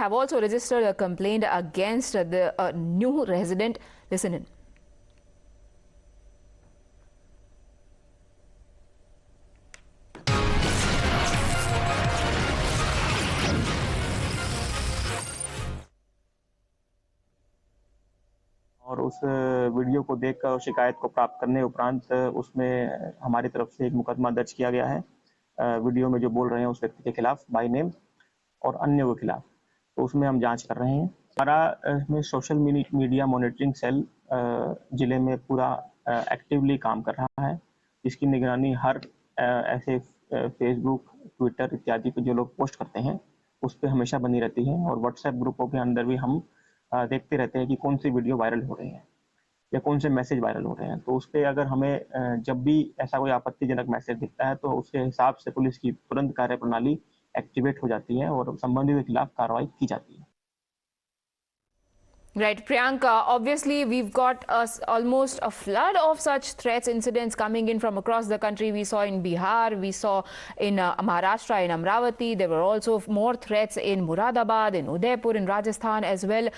have also registered a complaint against the new resident. Listen in. और उस video को देखकर शिकायत को प्राप्त करने उपरांत उसमें हमारी तरफ से एक मुकदमा दर्ज किया गया है वीडियो में जो बोल रहे हैं उस व्यक्ति के खिलाफ बाय नेम और अन्य के खिलाफ। तो उसमें हम जांच कर रहे हैं। हमारा इसमें सोशल मीडिया मॉनिटरिंग सेल जिले में पूरा एक्टिवली काम कर रहा है। इसकी निगरानी हर ऐसे फेसबुक, ट्विटर इत्यादि पे जो लोग पोस्ट करते हैं उस पर हमेशा बनी रहती है। और व्हाट्सएप ग्रुपों के अंदर भी हम देखते रहते हैं कि कौन सी वीडियो वायरल हो रही है या कौन से मैसेज वायरल हो रहे हैं। तो उस पर अगर हमें जब भी ऐसा कोई आपत्तिजनक मैसेज दिखता है तो उसके हिसाब से पुलिस की तुरंत कार्यप्रणाली एक्टिवेट हो जाती है और संबंधित के खिलाफ कार्रवाई की जाती है। Right, Priyanka, obviously we've got almost a flood of such threats, incidents coming in from across the country. We saw in Bihar, we saw in Maharashtra, in Amravati. There were also more threats in Muradabad, in Udaipur, in Rajasthan as well.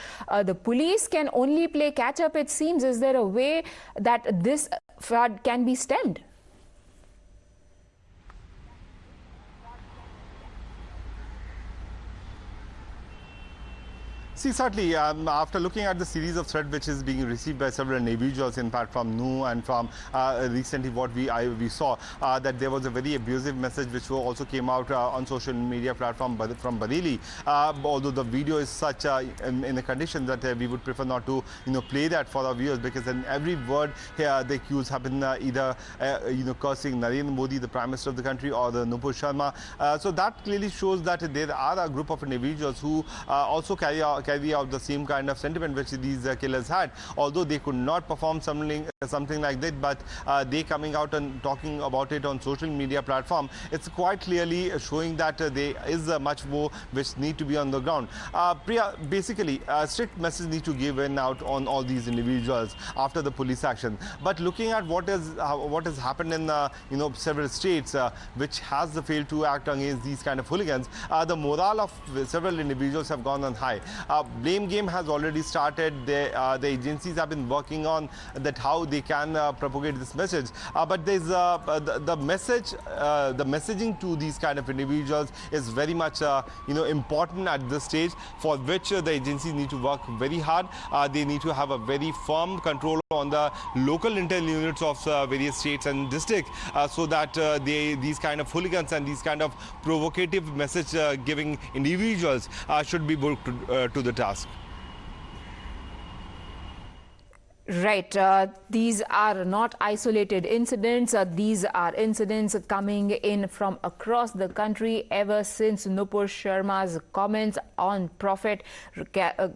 The police can only play catch up, it seems. Is there a way that this flood can be stemmed? See, certainly, after looking at the series of threats which is being received by several individuals, in fact from Nu and from recently what we saw, that there was a very abusive message which also came out on social media platform from Bareilly. Although the video is such in a condition that we would prefer not to play that for our viewers, because in every word here the accused have been either cursing Narendra Modi, the Prime Minister of the country, or the Nupur Sharma. So that clearly shows that there are a group of individuals who also carry out the same kind of sentiment which these killers had, although they could not perform something like that, but they coming out and talking about it on social media platform, it's quite clearly showing that there is much more which need to be on the ground. Priya, basically strict message need to give in out on all these individuals after the police action, but looking at what has happened in several states which has failed to act against these kind of hooligans, the morale of several individuals have gone on high. Blame game has already started. The agencies have been working on that how they can propagate this message. But there's the messaging to these kind of individuals is very much important at this stage, for which the agencies need to work very hard. They need to have a very firm control on the local intel units of various states and districts, so that these kind of hooligans and these kind of provocative message giving individuals should be put to the task. Right. These are not isolated incidents. These are incidents coming in from across the country ever since Nupur Sharma's comments on Prophet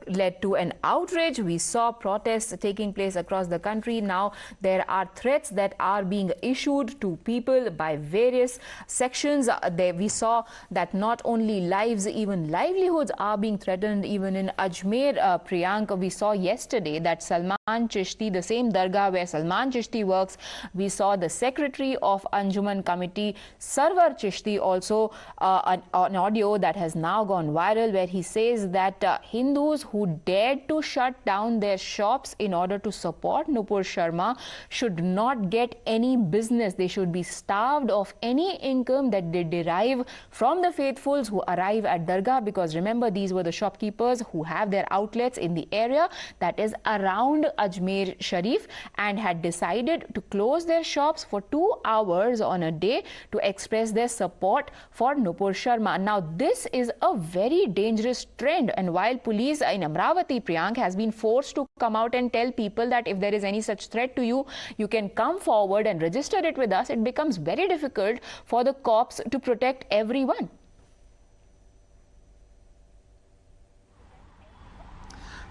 led to an outrage. We saw protests taking place across the country. Now there are threats that are being issued to people by various sections. We saw that not only lives, even livelihoods are being threatened, even in Ajmer. Priyanka, we saw yesterday that Salman Chishti, the same dargah where Salman Chishti works, we saw the secretary of Anjuman committee, Sarwar Chishti, also an audio that has now gone viral, where he says that Hindus who dared to shut down their shops in order to support Nupur Sharma should not get any business. They should be starved of any income that they derive from the faithfuls who arrive at dargah, because remember, these were the shopkeepers who have their outlets in the area that is around Ajmer Sharif, and had decided to close their shops for 2 hours on a day to express their support for Nupur Sharma. Now, this is a very dangerous trend, and while police in Amravati, Priyank, has been forced to come out and tell people that if there is any such threat to you, you can come forward and register it with us, it becomes very difficult for the cops to protect everyone.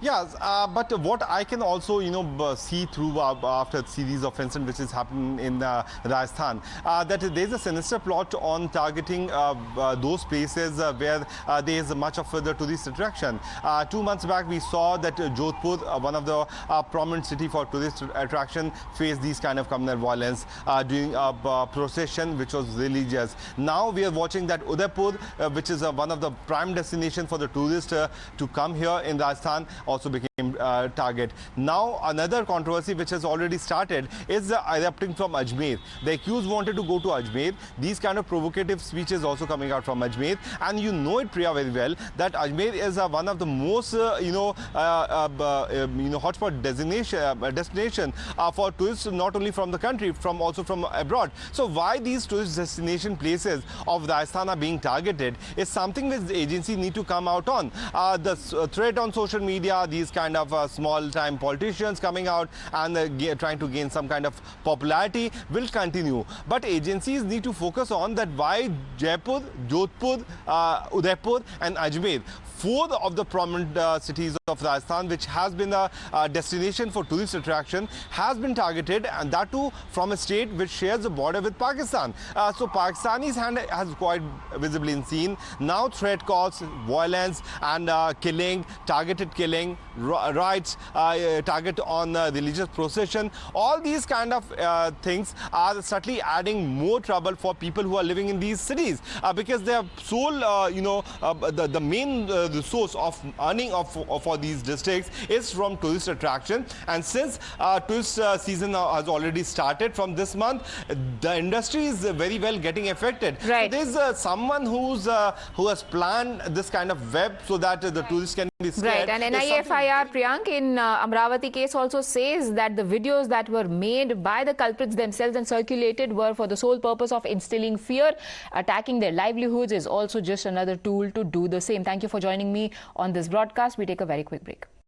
Yes, but what I can also, see through after a series of incidents which is happening in Rajasthan, that there is a sinister plot on targeting those places where there is much of the tourist attraction. 2 months back, we saw that Jodhpur, one of the prominent city for tourist attraction, faced these kind of communal violence during a procession which was religious. Now we are watching that Udaipur, which is one of the prime destination for the tourists to come here in Rajasthan, also became target. Now another controversy which has already started is erupting from Ajmer. The accused wanted to go to Ajmer. These kind of provocative speeches also coming out from Ajmer, and you know it, Priya, very well that Ajmer is one of the most hotspot destination for tourists, not only from the country, from also from abroad. So why these tourist destination places of Rajasthan are being targeted is something which the agency need to come out on. The threat on social media, these kind of small-time politicians coming out and trying to gain some kind of popularity will continue. But agencies need to focus on that why Jaipur, Jodhpur, Udaipur and Ajmer, 4 of the prominent cities of Rajasthan, which has been a destination for tourist attraction, has been targeted, and that too from a state which shares a border with Pakistan. So Pakistani's hand has quite visibly seen. Now threat calls, violence and killing, targeted killing, riots, target on religious procession. All these kind of things are certainly adding more trouble for people who are living in these cities because their sole, the main the source of earning for these districts is from tourist attraction. And since tourist season has already started from this month, the industry is very well getting affected. Right. So there's someone who has planned this kind of web so that the tourists can be scared. Right, and NIFIR, Priyank, in Amravati case also says that the videos that were made by the culprits themselves and circulated were for the sole purpose of instilling fear. Attacking their livelihoods is also just another tool to do the same. Thank you for joining me on this broadcast. We take a very quick break.